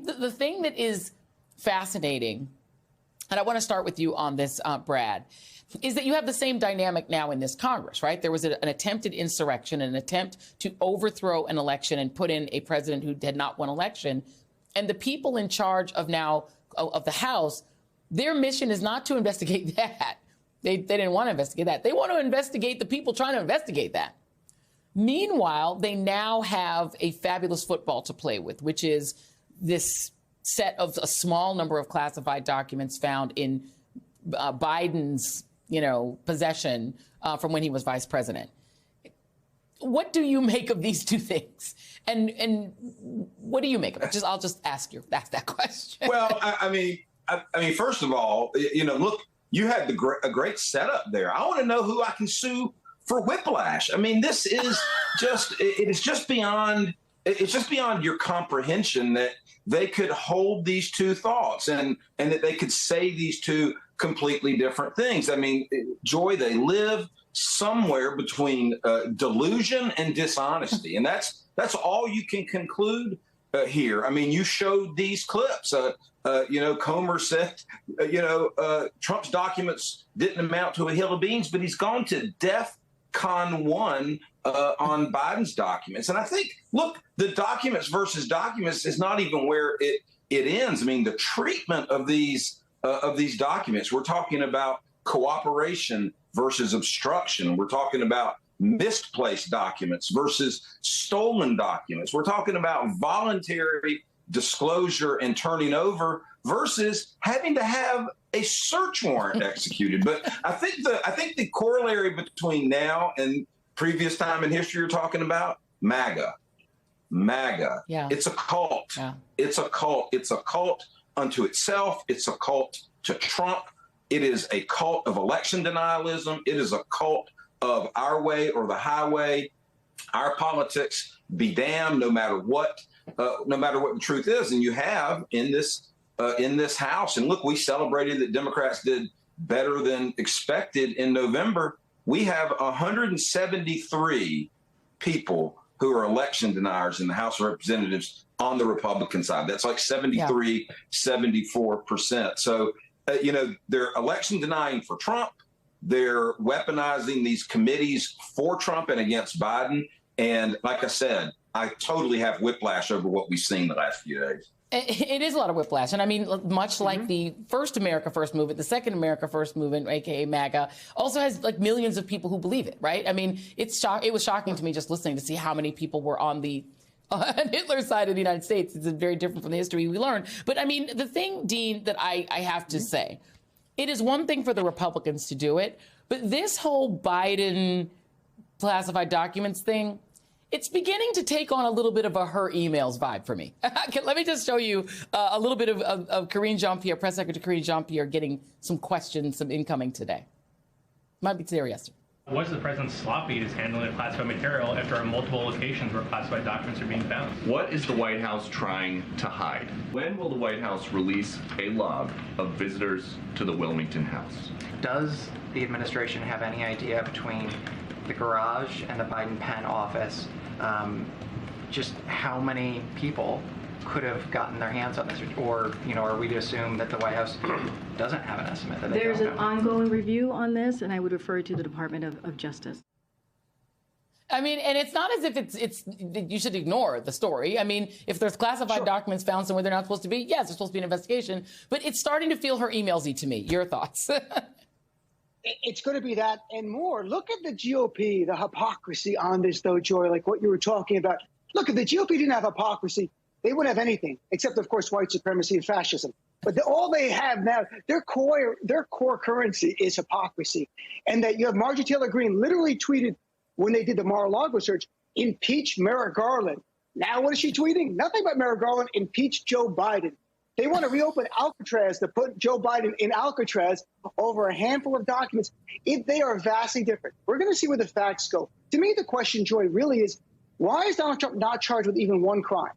the thing that is fascinating, and I want to start with you on this, Brad, is that you have the same dynamic now in this Congress, right? There was an attempted insurrection, an attempt to overthrow an election and put in a president who had not won election. And the people in charge of now of the House, their mission is not to investigate that. They didn't want to investigate that. They want to investigate the people trying to investigate that. Meanwhile, they now have a fabulous football to play with, which is this set of a small number of classified documents found in Biden's, possession from when he was vice president. What do you make of these two things? And what do you make of it? I'll just ask that question. Well, I mean, first of all, look, you had a great setup there. I want to know who I can sue for whiplash. I mean, this is it's just beyond your comprehension that they could hold these two thoughts and that they could say these two completely different things. I mean, Joy, they live somewhere between delusion and dishonesty. And that's all you can conclude here. I mean, you showed these clips. Comer said, Trump's documents didn't amount to a hill of beans, but he's gone to DEFCON 1 on Biden's documents. And I think, look, the documents versus documents is not even where it ends. I mean, the treatment of these documents, we're talking about cooperation versus obstruction. We're talking about misplaced documents versus stolen documents. We're talking about voluntary disclosure and turning over versus having to have a search warrant executed. But I think the corollary between now and previous time in history you're talking about, MAGA. Yeah. It's a cult. Yeah. It's a cult. It's a cult unto itself. It's a cult to Trump. It is a cult of election denialism. It is a cult of our way or the highway. Our politics be damned, no matter what the truth is. And you have in this House, and look, we celebrated that Democrats did better than expected in November. We have 173 people who are election deniers in the House of Representatives on the Republican side. That's like 73, 74%. So, they're election denying for Trump. They're weaponizing these committees for Trump and against Biden. And like I said, I totally have whiplash over what we've seen the last few days. It is a lot of whiplash. And I mean, much like the first America First movement, the second America First movement, aka MAGA, also has like millions of people who believe it, right? I mean, it was shocking to me just listening to see how many people were on Hitler's side of the United States. It's very different from the history we learned. But I mean, the thing, Dean, that I have to say, it is one thing for the Republicans to do it, but this whole Biden classified documents thing, it's beginning to take on a little bit of a her emails vibe for me. Let me just show you a little bit of Karine Jean-Pierre, Press Secretary Karine Jean-Pierre, getting some questions, some incoming today. Might be today or yesterday. Was the president sloppy in his handling of classified material after on multiple locations where classified documents are being found? What is the White House trying to hide? When will the White House release a log of visitors to the Wilmington House? Does the administration have any idea between the garage and the Biden-Penn office just how many people could have gotten their hands on this, or are we to assume that the White House doesn't have an estimate? That there's an ongoing review on this, and I would refer to the Department of Justice. I mean, and it's not as if it's you should ignore the story. I mean, if there's classified documents found somewhere they're not supposed to be, yes, there's supposed to be an investigation. But it's starting to feel her emails-y to me. Your thoughts? It's going to be that and more. Look at the GOP, the hypocrisy on this, though, Joy, like what you were talking about. Look, if the GOP didn't have hypocrisy, they wouldn't have anything except, of course, white supremacy and fascism. But all they have now, their core currency is hypocrisy. And that you have Marjorie Taylor Greene literally tweeted when they did the Mar-a-Lago search, impeach Merrick Garland. Now what is she tweeting? Nothing but Merrick Garland, impeach Joe Biden. They want to reopen Alcatraz to put Joe Biden in Alcatraz over a handful of documents. They are vastly different. We're going to see where the facts go. To me, the question, Joy, really is, why is Donald Trump not charged with even one crime?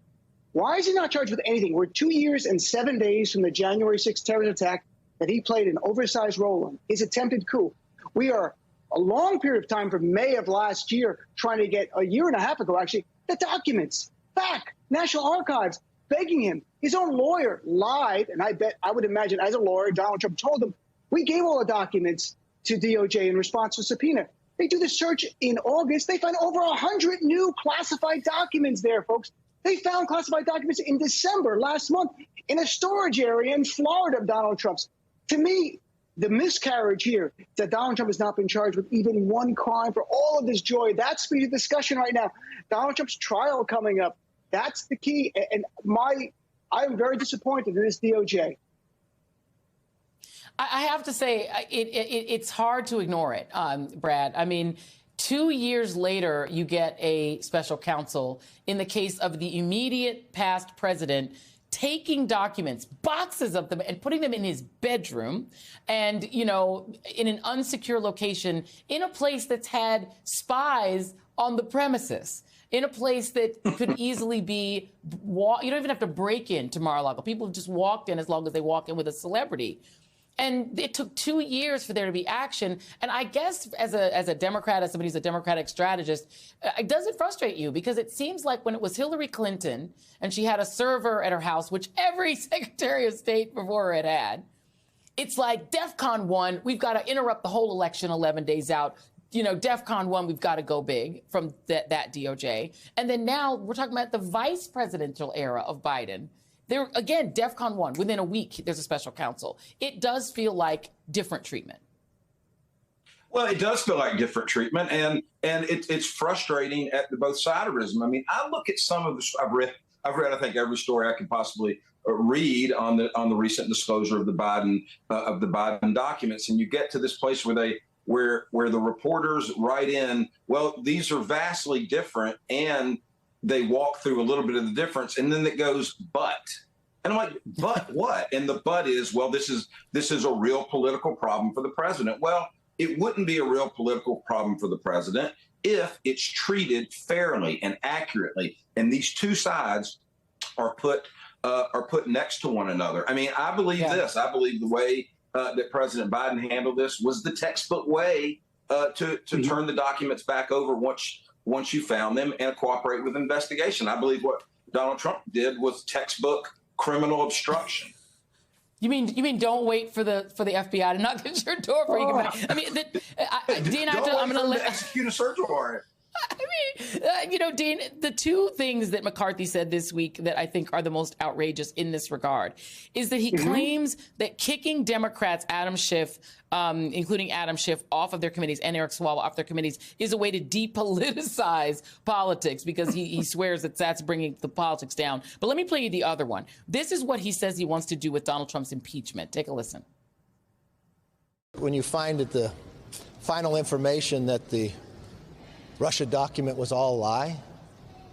Why is he not charged with anything? We're 2 years and 7 days from the January 6th terrorist attack that he played an oversized role in, his attempted coup. We are a long period of time from May of last year trying to get, a year and a half ago, actually, the documents back. National Archives begging him, His own lawyer lied, and I would imagine as a lawyer, Donald Trump told him, we gave all the documents to DOJ in response to a subpoena. They do the search in August. They find over 100 new classified documents there, folks. They found classified documents in December last month in a storage area in Florida of Donald Trump's. To me, the miscarriage here is that Donald Trump has not been charged with even one crime for all of this joy. That's the discussion right now. Donald Trump's trial coming up. That's the key. And I'm very disappointed in this DOJ. I have to say, it's hard to ignore it, Brad. I mean, 2 years later, you get a special counsel in the case of the immediate past president taking documents, boxes of them, and putting them in his bedroom and, you know, in an unsecure location in a place that's had spies on the premises, in a place that could easily be, you don't even have to break into Mar-a-Lago. People have just walked in as long as they walk in with a celebrity. And it took 2 years for there to be action. And I guess as a Democrat, as somebody who's a Democratic strategist, does it frustrate you? Because it seems like when it was Hillary Clinton and she had a server at her house, which every Secretary of State before her had, it's like DEFCON 1, we've got to interrupt the whole election 11 days out. You know, DEFCON 1, we've got to go big from that DOJ. And then now we're talking about the vice presidential era of Biden. There, again, DEFCON 1, within a week, there's a special counsel. It does feel like different treatment. Well, it does feel like different treatment, and it's frustrating at both siderism. I mean, I look at some of the I've read I think every story I could possibly read on the recent disclosure of the Biden documents, and you get to this place where the reporters write in, well, these are vastly different, and they walk through a little bit of the difference, and then it goes, but. And I'm like, but what? And the but is, well, this is a real political problem for the president. Well, it wouldn't be a real political problem for the president if it's treated fairly and accurately. And these two sides are put next to one another. I mean, I believe this. I believe the way that President Biden handled this was the textbook way to turn the documents back over once you found them and cooperate with investigation. I believe what Donald Trump did was textbook criminal obstruction. You mean don't wait for the FBI to knock at your door before you can? I mean, Dean, I'm going to execute a search warrant. I mean, Dean, the two things that McCarthy said this week that I think are the most outrageous in this regard is that he claims that kicking Democrats, Adam Schiff, including Adam Schiff, off of their committees and Eric Swalwell off their committees is a way to depoliticize politics because he swears that that's bringing the politics down. But let me play you the other one. This is what he says he wants to do with Donald Trump's impeachment. Take a listen. When you find that the final information that the Russia document was all a lie,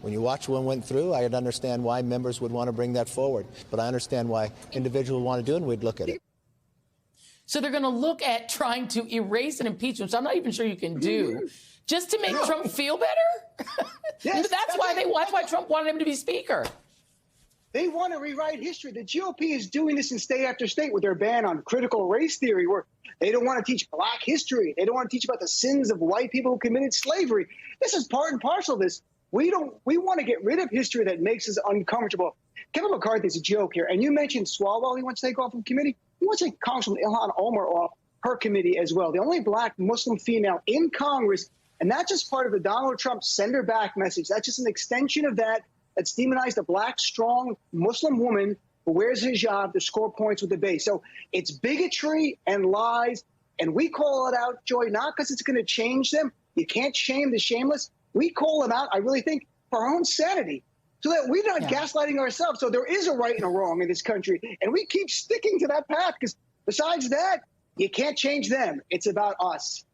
when you watch what went through, I'd understand why members would want to bring that forward. But I understand why individuals would want to do it, and we'd look at it. So they're going to look at trying to erase an impeachment, which I'm not even sure you can do, just to make Trump feel better? Yes, that's why Trump wanted him to be speaker. They want to rewrite history. The GOP is doing this in state after state with their ban on critical race theory, where they don't want to teach black history. They don't want to teach about the sins of white people who committed slavery. This is part and parcel of this. We want to get rid of history that makes us uncomfortable. Kevin McCarthy is a joke here. And you mentioned Swalwell. He wants to take off from committee. He wants to take Congresswoman Ilhan Omar off her committee as well. The only black Muslim female in Congress. And that's just part of the Donald Trump send her back message. That's just an extension of that. That's demonized a black, strong Muslim woman who wears a hijab to score points with the base. So it's bigotry and lies. And we call it out, Joy, not because it's going to change them. You can't shame the shameless. We call them out, I really think, for our own sanity, so that we're not gaslighting ourselves. So there is a right and a wrong in this country. And we keep sticking to that path because besides that, you can't change them. It's about us.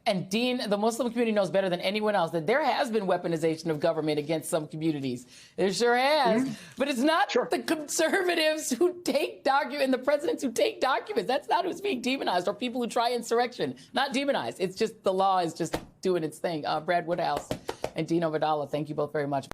And Dean, the Muslim community knows better than anyone else that there has been weaponization of government against some communities. There sure has. But it's not the conservatives who take documents and the presidents who take documents. That's not who's being demonized, or people who try insurrection. Not demonized. It's just the law is just doing its thing. Brad Woodhouse and Dean Oberdolla, thank you both very much.